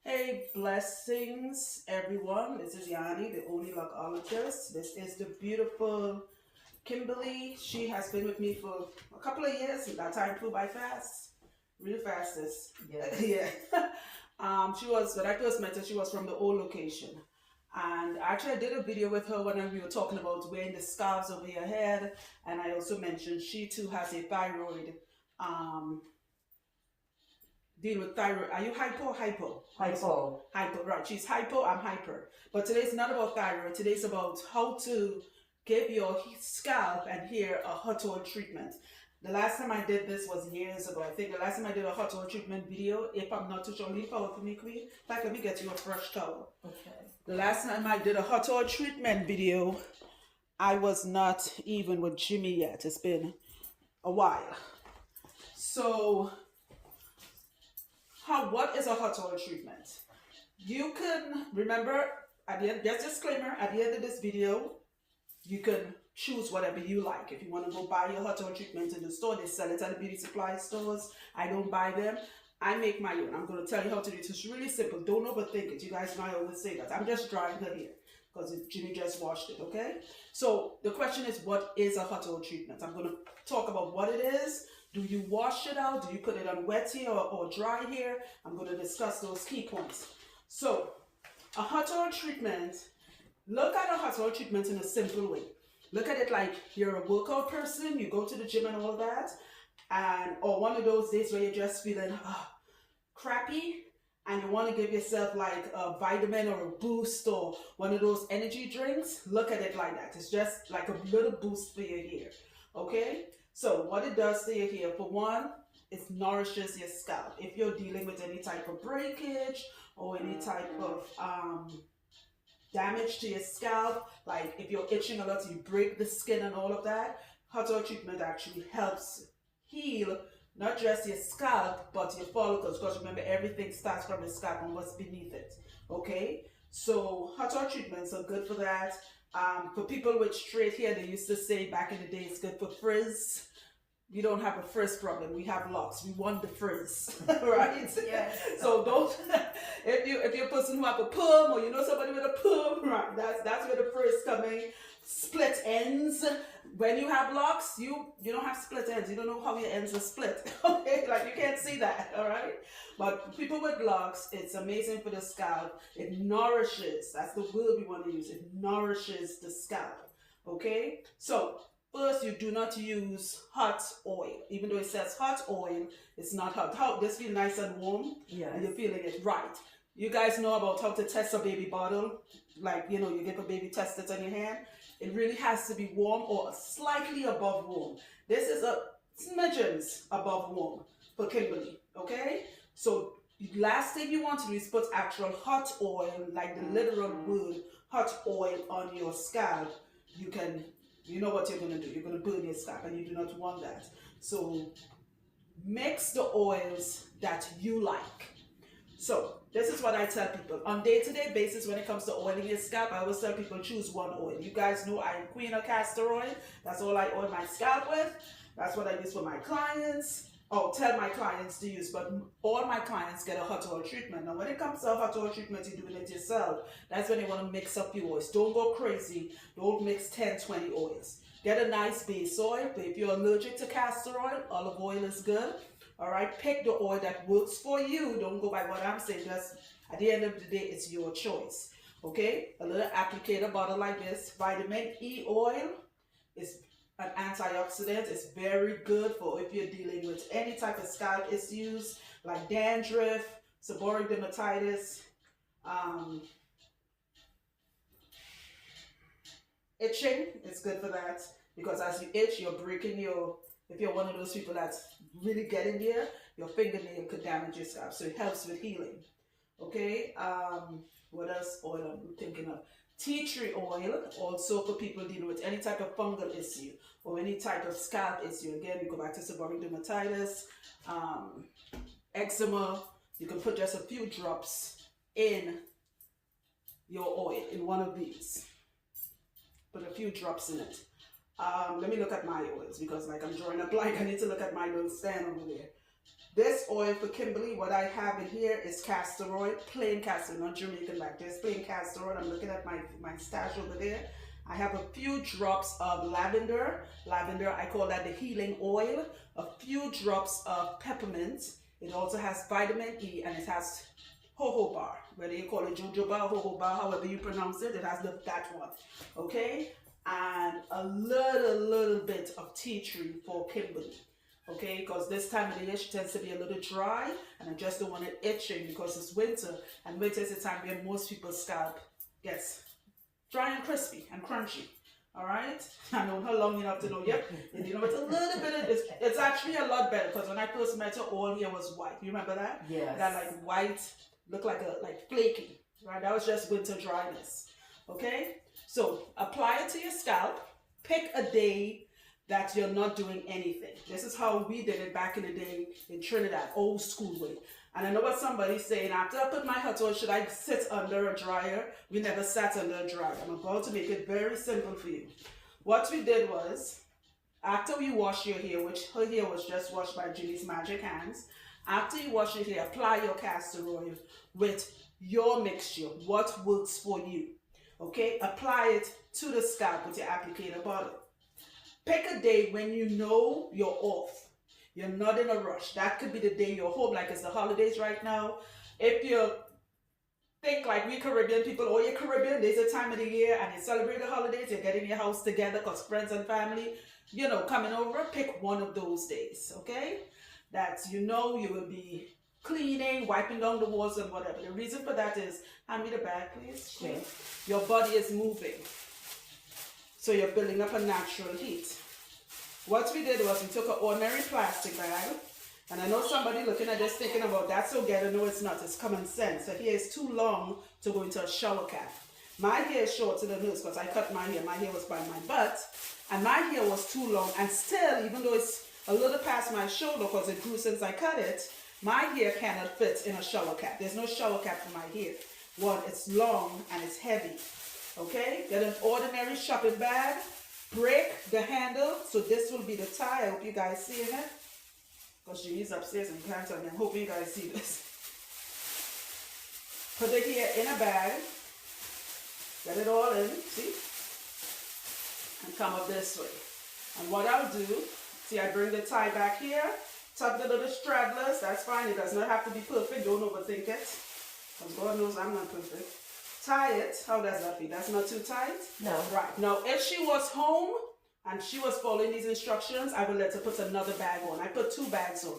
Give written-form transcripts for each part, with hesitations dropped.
Hey, blessings, everyone. This is Yanni, the only logologist. This is the beautiful Kimberly. She has been with me for a couple of years. That time flew by fast, really fast. Yes. Yeah. She was when I first met her. She was from the old location, and actually I did a video with her when we were talking about wearing the scarves over your head, and I also mentioned she too has a thyroid. Um, Deal with thyroid. Are you hypo? Hypo. Hypo. Hypo, right. She's hypo, I'm hyper. But today's not about thyroid. Today's about how to give your scalp and hair a hot oil treatment. The last time I did this was years ago. I think the last time I did a hot oil treatment video, if I'm not too sure, lean forward for me, Queen. In fact, let me get you a fresh towel. Okay. The last time I did a hot oil treatment video, I was not even with Jimmy yet. It's been a while. So what is a hot oil treatment? You can remember at the end, just disclaimer, at the end of this video, you can choose whatever you like. If you want to go buy your hot oil treatment in the store, they sell it at the beauty supply stores. I don't buy them. I make my own. I'm going to tell you how to do it. It's really simple. Don't overthink it. You guys know I always say that. I'm just drying her hair because Jimmy just washed it, okay? So the question is, what is a hot oil treatment? I'm going to talk about what it is. Do you wash it out? Do you put it on wet hair or dry hair? I'm going to discuss those key points. So, a hot oil treatment, look at a hot oil treatment in a simple way. Look at it like you're a workout person, you go to the gym and all that, or one of those days where you're just feeling crappy and you want to give yourself like a vitamin or a boost or one of those energy drinks. Look at it like that. It's just like a little boost for your hair, okay? So what it does to your hair, for one, it nourishes your scalp. If you're dealing with any type of breakage or any type of damage to your scalp, like if you're itching a lot, you break the skin and all of that, hot oil treatment actually helps heal not just your scalp, but your follicles, because remember, everything starts from the scalp and what's beneath it, okay? So hot oil treatments are good for that. For people with straight hair, they used to say back in the day, it's good for frizz. We don't have a frizz problem. We have locks. We want the frizz, right? Yes. So don't. If you're a person who have a perm or you know somebody with a perm, right? That's where the frizz coming. Split ends. When you have locks, you don't have split ends. You don't know how your ends are split. Okay, like you can't see that. All right. But people with locks, it's amazing for the scalp. It nourishes. That's the word we want to use. It nourishes the scalp. Okay. So first, you do not use hot oil. Even though it says hot oil, it's not hot. How this feel nice and warm, and you're feeling it right. You guys know about how to test a baby bottle, like you give a baby test it on your hand. It really has to be warm or slightly above warm. This is a smidgens above warm for Kimberly. Okay, so last thing you want to do is put actual hot oil, like the literal word hot oil, on your scalp. You know what you're going to do. You're going to burn your scalp, and you do not want that. So mix the oils that you like. So this is what I tell people. On day-to-day basis, when it comes to oiling your scalp, I always tell people choose one oil. You guys know I'm queen of castor oil. That's all I oil my scalp with. That's what I use for my clients. Oh, tell my clients to use, but all my clients get a hot oil treatment. Now, when it comes to a hot oil treatment, you're doing it yourself. That's when you want to mix up your oils. Don't go crazy. Don't mix 10, 20 oils. Get a nice base oil. But if you're allergic to castor oil, olive oil is good. All right, pick the oil that works for you. Don't go by what I'm saying. Just at the end of the day, it's your choice. Okay, a little applicator bottle like this. Vitamin E oil is an antioxidant. It's very good for if you're dealing with any type of scalp issues like dandruff, seborrheic dermatitis, itching. It's good for that because as you itch, you're breaking if you're one of those people that's really getting there, your fingernail could damage your scalp. So it helps with healing. Okay, what else oil I'm thinking of? Tea tree oil, also for people dealing with any type of fungal issue or any type of scalp issue. Again, we go back to seborrheic dermatitis, eczema. You can put just a few drops in your oil, in one of these. Put a few drops in it. Let me look at my oils because like I'm drawing a blank. I need to look at my little stand over there. This oil for Kimberly, what I have in here is castor oil, plain castor, not Jamaican like this, plain castor oil. I'm looking at my stash over there. I have a few drops of lavender. Lavender, I call that the healing oil. A few drops of peppermint. It also has vitamin E, and it has jojoba, whether you call it jojoba, jojoba, however you pronounce it, it has that one, okay? And a little bit of tea tree for Kimberly, okay? Because this time of the year, she tends to be a little dry, and I just don't want it itching because it's winter, and winter is the time where most people's scalp gets dry and crispy and crunchy. All right, I know her long enough to know. Yep, and you know it's a little bit. It's actually a lot better because when I first met her, all here was white. You remember that? Yes. That like white, looked like flaky. Right, that was just winter dryness. Okay, so apply it to your scalp. Pick a day that you're not doing anything. This is how we did it back in the day in Trinidad, old school way. And I know what somebody's saying, after I put my hot oil, should I sit under a dryer? We never sat under a dryer. I'm about to make it very simple for you. What we did was, after you wash your hair, which her hair was just washed by Julie's Magic Hands, after you wash your hair, apply your castor oil with your mixture, what works for you. Okay, apply it to the scalp with your applicator bottle. Pick a day when you know you're off. You're not in a rush. That could be the day you're home, like it's the holidays right now. If you think like we Caribbean people, oh, you're Caribbean, there's a time of the year and you celebrate the holidays, you're getting your house together because friends and family, you know, coming over, pick one of those days, okay? That you know you will be cleaning, wiping down the walls and whatever. The reason for that is, hand me the bag, please. Okay. Your body is moving. So you're building up a natural heat. What we did was we took an ordinary plastic bag, and I know somebody looking at this thinking about that's so ghetto. No, it's not. It's common sense. The hair is too long to go into a shower cap. My hair is short to the nose because I cut my hair. My hair was by my butt, and my hair was too long. And still, even though it's a little past my shoulder because it grew since I cut it, my hair cannot fit in a shower cap. There's no shower cap for my hair. One, it's long and it's heavy. Okay, get an ordinary shopping bag. Break the handle, so this will be the tie. I hope you guys see it, because Jimmy's upstairs and you can't tell me. I hope you guys see this. Put it here in a bag, get it all in, see, and come up this way. And what I'll do, see, I bring the tie back here, tuck the little stragglers, that's fine. It does not have to be perfect, don't overthink it, because God knows I'm not perfect. Tie it. How does that feel? That's not too tight? No. Right. Now, if she was home and she was following these instructions, I would let her put another bag on. I put 2 bags on.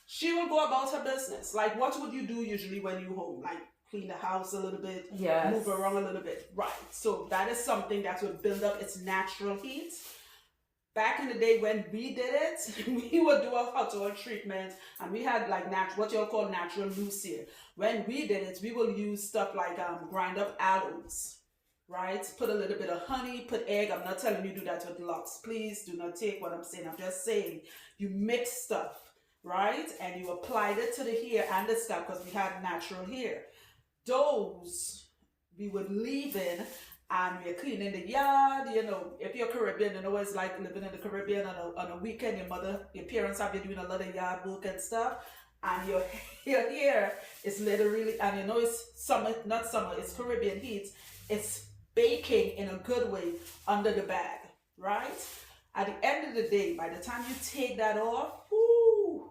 She will go about her business. Like, what would you do usually when you're home? Like, clean the house a little bit, yes, move around a little bit. Right. So that is something that will build up its natural heat. Back in the day when we did it, we would do a hot oil treatment and we had like what you'll call natural loose hair. When we did it, we will use stuff like grind up aloes, right? Put a little bit of honey, put egg. I'm not telling you do that with locks. Please do not take what I'm saying. I'm just saying you mix stuff, right? And you applied it to the hair and the scalp because we had natural hair. Those we would leave in. And we're cleaning the yard, you know, if you're Caribbean, you know what it's like living in the Caribbean on a weekend, your parents have you doing a lot of yard work and stuff, and your hair is literally, and you know it's summer, not summer, it's Caribbean heat, it's baking in a good way under the bag, right? At the end of the day, by the time you take that off, whoo,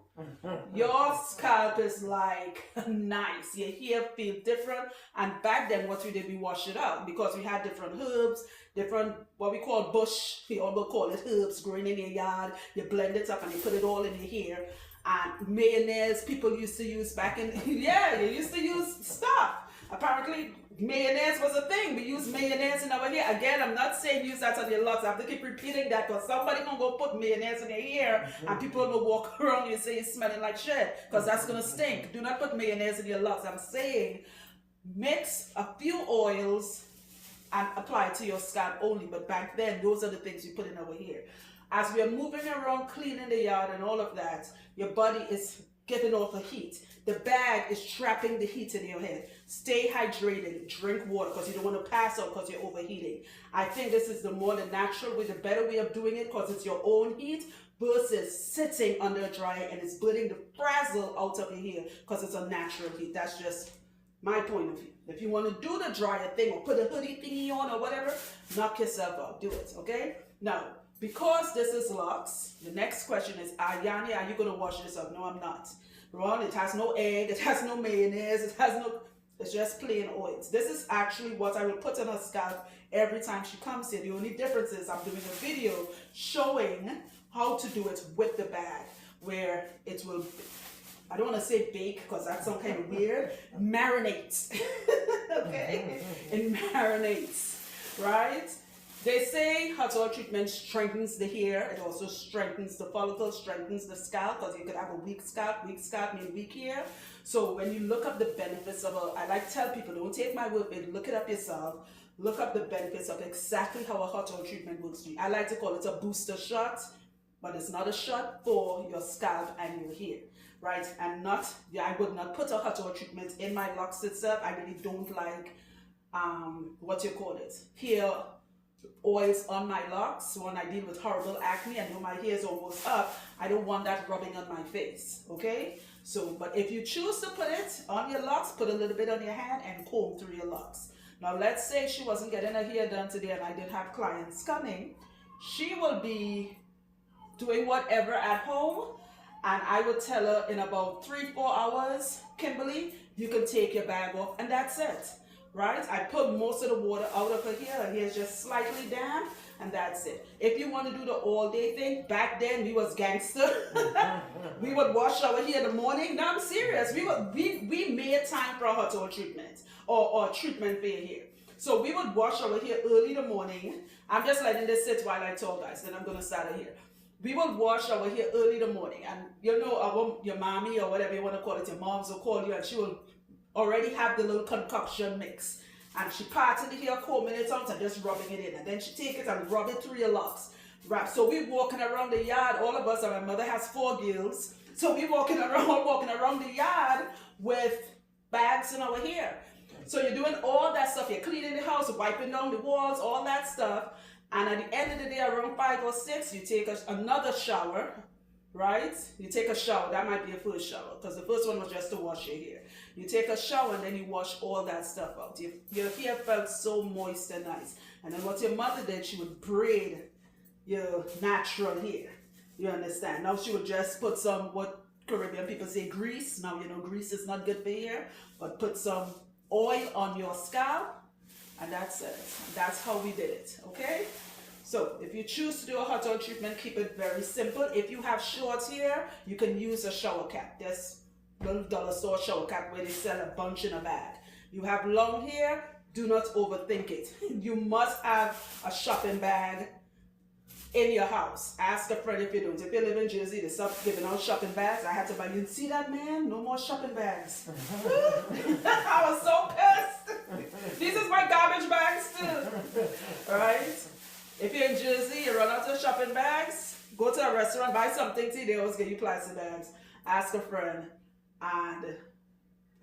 your scalp is like nice. Your hair feel different. And back then, what we did, we wash it out because we had different herbs, different what we call bush. We all call it herbs growing in your yard. You blend it up and you put it all in your hair. And mayonnaise, people used to use back in yeah, you used to use stuff. Apparently, mayonnaise was a thing. We use mayonnaise in our hair. Again, I'm not saying use that on your locks. I have to keep repeating that because somebody gonna go put mayonnaise in your hair and people will walk around you and say you're smelling like shit because that's gonna stink. Do not put mayonnaise in your locks. I'm saying mix a few oils and apply it to your scalp only. But back then, those are the things we put in our hair. As we are moving around, cleaning the yard and all of that, your body is giving off the heat. The bag is trapping the heat in your head. Stay hydrated, drink water because you don't want to pass out because you're overheating. I think this is the more the natural way, the better way of doing it because it's your own heat. versus sitting under a dryer and it's burning the frazzle out of your hair because it's a natural heat. That's just my point of view. If you want to do the dryer thing or put a hoodie thingy on or whatever, knock yourself out. Do it, okay? Now, because this is locks, the next question is, Yanni, are you going to wash this up? No, I'm not. Ron, it has no egg, it has no mayonnaise, it's just plain oils. This is actually what I will put on her scalp every time she comes here. The only difference is I'm doing a video showing how to do it with the bag, where it will, I don't want to say bake because that's some kind of weird, marinates. Okay? It marinates, right? They say hot oil treatment strengthens the hair. It also strengthens the follicle, strengthens the scalp, because you could have a weak scalp means weak hair. So when you look up the benefits of I like to tell people, don't take my word for it, look it up yourself. Look up the benefits of exactly how a hot oil treatment works for you. I like to call it a booster shot, but it's not a shot for your scalp and your hair, right? And I would not put a hot oil treatment in my locks itself. I really don't like, hair oils on my locks. When I deal with horrible acne, I know my hair is almost up, I don't want that rubbing on my face, okay? So, but if you choose to put it on your locks, put a little bit on your hand and comb through your locks. Now, let's say she wasn't getting her hair done today and I didn't have clients coming. She will be doing whatever at home, and I would tell her in about 3-4 hours, Kimberly, you can take your bag off, and that's it. Right? I put most of the water out of her hair is just slightly damp, and that's it. If you want to do the all day thing, back then we was gangster. We would wash our hair in the morning. No, I'm serious. We made time for a hot oil treatment or treatment for your hair. So we would wash our hair early in the morning. I'm just letting this sit while I talk, guys. Then I'm gonna start here. We would wash our hair early in the morning, and you know, your mommy or whatever you want to call it, your moms will call you, and she will already have the little concoction mix, and she parted the hair, combing it out and just rubbing it in, and then she take it and rub it through your locks. Right? So we walking around the yard, all of us, and my mother has 4 girls, so we walking around the yard with bags in our hair. So you're doing all that stuff, you're cleaning the house, wiping down the walls, all that stuff, and at the end of the day, around 5 or 6, you take another shower. Right? You take a shower. That might be a first shower, because the first one was just to wash your hair. You take a shower and then you wash all that stuff out. Your hair felt so moist and nice. And then what your mother did, she would braid your natural hair. You understand? Now she would just put some, what Caribbean people say, grease. Now you know grease is not good for hair, but put some oil on your scalp, and that's it. That's how we did it. Okay? So if you choose to do a hot oil treatment, keep it very simple. If you have short hair, you can use a shower cap. There's little dollar store shower cap where they sell a bunch in a bag. You have long hair, do not overthink it. You must have a shopping bag in your house. Ask a friend if you don't. If you live in Jersey, they stop giving out shopping bags. I had to buy, you see that, man? No more shopping bags. I was so pissed. These is my garbage bags too. Right? If you're in Jersey, you run out of shopping bags, go to a restaurant, buy something to eat, they always give you plastic bags. Ask a friend. And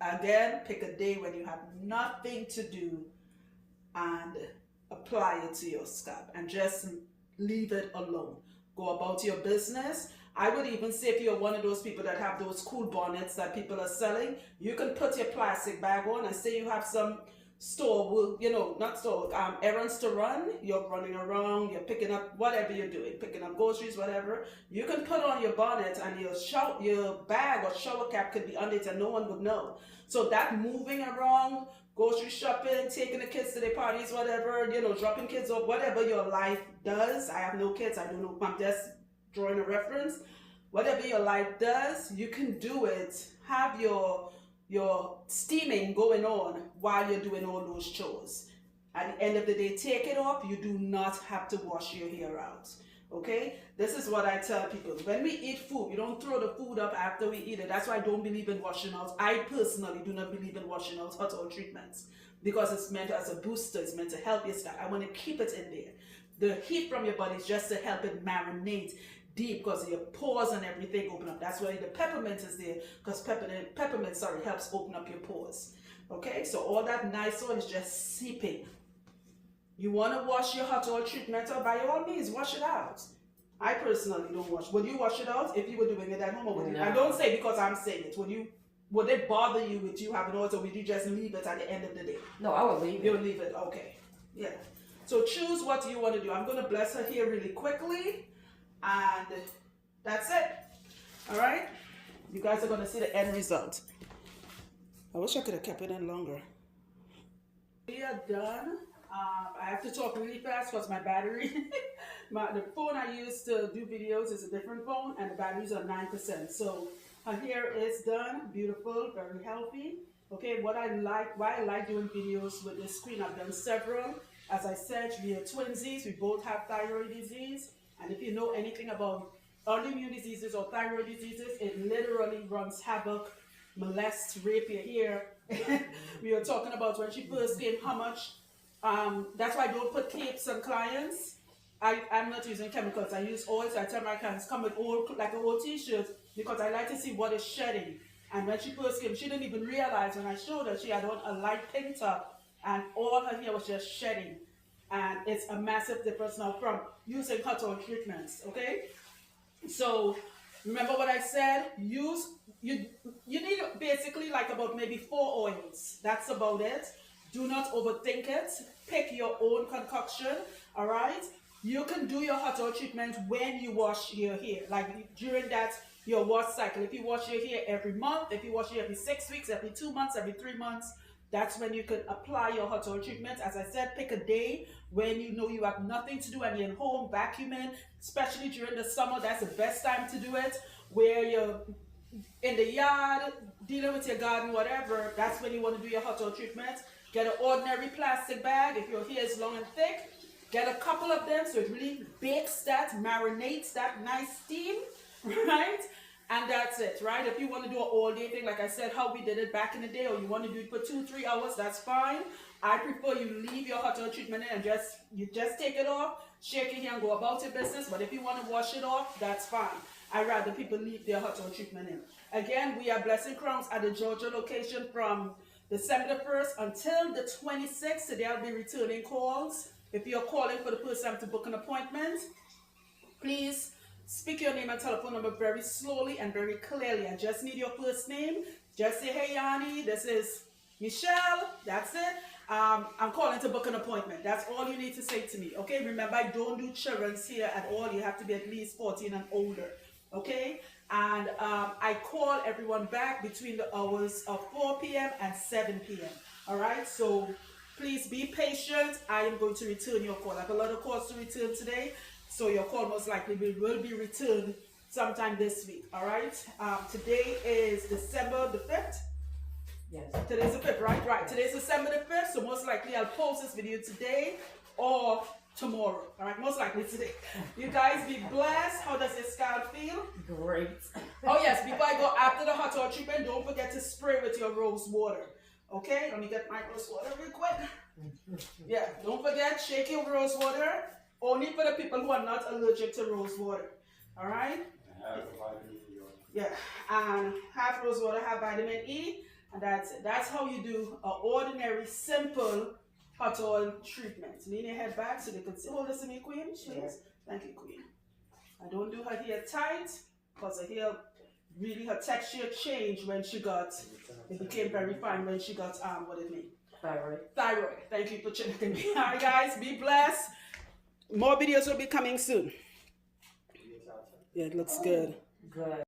again, pick a day when you have nothing to do and apply it to your scalp and just leave it alone. Go about your business. I would even say if you're one of those people that have those cool bonnets that people are selling, you can put your plastic bag on, and say you have some errands to run, you're running around, you're picking up whatever you're doing, picking up groceries, whatever, you can put on your bonnet and your bag or shower cap could be under it and no one would know. So that moving around, grocery shopping, taking the kids to their parties, whatever, dropping kids off, whatever your life does. I have no kids, I don't know, I'm just drawing a reference. Whatever your life does, you can do it. Have your steaming going on while you're doing all those chores. At the end of the day, take it off. You do not have to wash your hair out. Okay? This is what I tell people. When we eat food, we don't throw the food up after we eat it. That's why I don't believe in washing out. I personally do not believe in washing out hot oil treatments, because it's meant as a booster. It's meant to help your scalp. I want to keep it in there. The heat from your body is just to help it marinate deep, because your pores and everything open up. That's why the peppermint is there, because peppermint helps open up your pores. Okay, so all that nice oil is just seeping. You want to wash your hot oil treatment out, by all means, wash it out. I personally don't wash. Would you wash it out if you were doing it at home, or would you? No. I don't say because I'm saying it. Would it bother you with you having oils, or would you just leave it at the end of the day? No, I would leave it. You would leave it, okay. Yeah. So choose what you want to do. I'm going to bless her hair really quickly, and that's it. All right? You guys are going to see the end result. I wish I could have kept it in longer. We are done. I have to talk really fast because my battery, the phone I use to do videos is a different phone, and the batteries are 9%. So her hair is done, beautiful, very healthy. Okay, why I like doing videos with this screen, I've done several. As I said, we are twinsies, we both have thyroid disease. And if you know anything about autoimmune diseases or thyroid diseases, it literally runs havoc, molests, rape your hair. We were talking about when she first came, how much. That's why I don't put capes on clients. I'm not using chemicals. I use oils. I tell my clients come with old, like an old t-shirt, because I like to see what is shedding. And when she first came, she didn't even realize when I showed her she had on a light pink top and all her hair was just shedding. And it's a massive difference now from using hot oil treatments. Okay, so remember what I said. You need basically like about maybe 4 oils. That's about it. Do not overthink it. Pick your own concoction, all right? You can do your hot oil treatment when you wash your hair, like during your wash cycle. If you wash your hair every month, if you wash your hair every 6 weeks, every 2 months, every 3 months, that's when you can apply your hot oil treatment. As I said, pick a day when you know you have nothing to do and you're at home vacuuming, especially during the summer. That's the best time to do it, where you're in the yard, dealing with your garden, whatever. That's when you want to do your hot oil treatment. Get an ordinary plastic bag. If your hair is long and thick, get a couple of them so it really bakes that, marinates that nice steam, right? And that's it, right? If you want to do an all-day thing, like I said, how we did it back in the day, or you want to do it for 2-3 hours, that's fine. I prefer you leave your hot oil treatment in and you just take it off, shake it here and go about your business. But if you want to wash it off, that's fine. I'd rather people leave their hot oil treatment in. Again, we are Blessing Crowns at the Georgia location from December 1st until the 26th. Today I'll be returning calls. If you're calling for the first time to book an appointment, please speak your name and telephone number very slowly and very clearly. I just need your first name. Just say, hey, Yanni, this is Michelle. That's it. I'm calling to book an appointment. That's all you need to say to me. Okay, remember, I don't do children's here at all. You have to be at least 14 and older. Okay, and I call everyone back between the hours of 4 p.m. and 7 p.m. All right, so please be patient. I am going to return your call. I have a lot of calls to return today, so your call most likely will be returned sometime this week. All right, today is December the 5th. Yes. Today's the 5th, right? Right. Today's December the 5th, so most likely I'll post this video today or tomorrow. All right, most likely today. You guys be blessed. How does your scalp feel? Great. Oh yes, before I go, after the hot oil treatment, don't forget to spray with your rose water. Okay, let me get my rose water real quick. Yeah, don't forget, shake your rose water. Only for the people who are not allergic to rose water. All right? Yeah, and half rose water, half vitamin E, and that's it. That's how you do an ordinary, simple hot oil treatment. Lean your head back so they can see. Hold this to me, Queen, please. Yes. Thank you, Queen. I don't do her hair tight because her hair, really her texture changed when she got, it became very fine when she got, what did it mean? Thyroid. Thyroid. Thank you for checking me. All right, guys, be blessed. More videos will be coming soon. Yeah, it looks good. Good.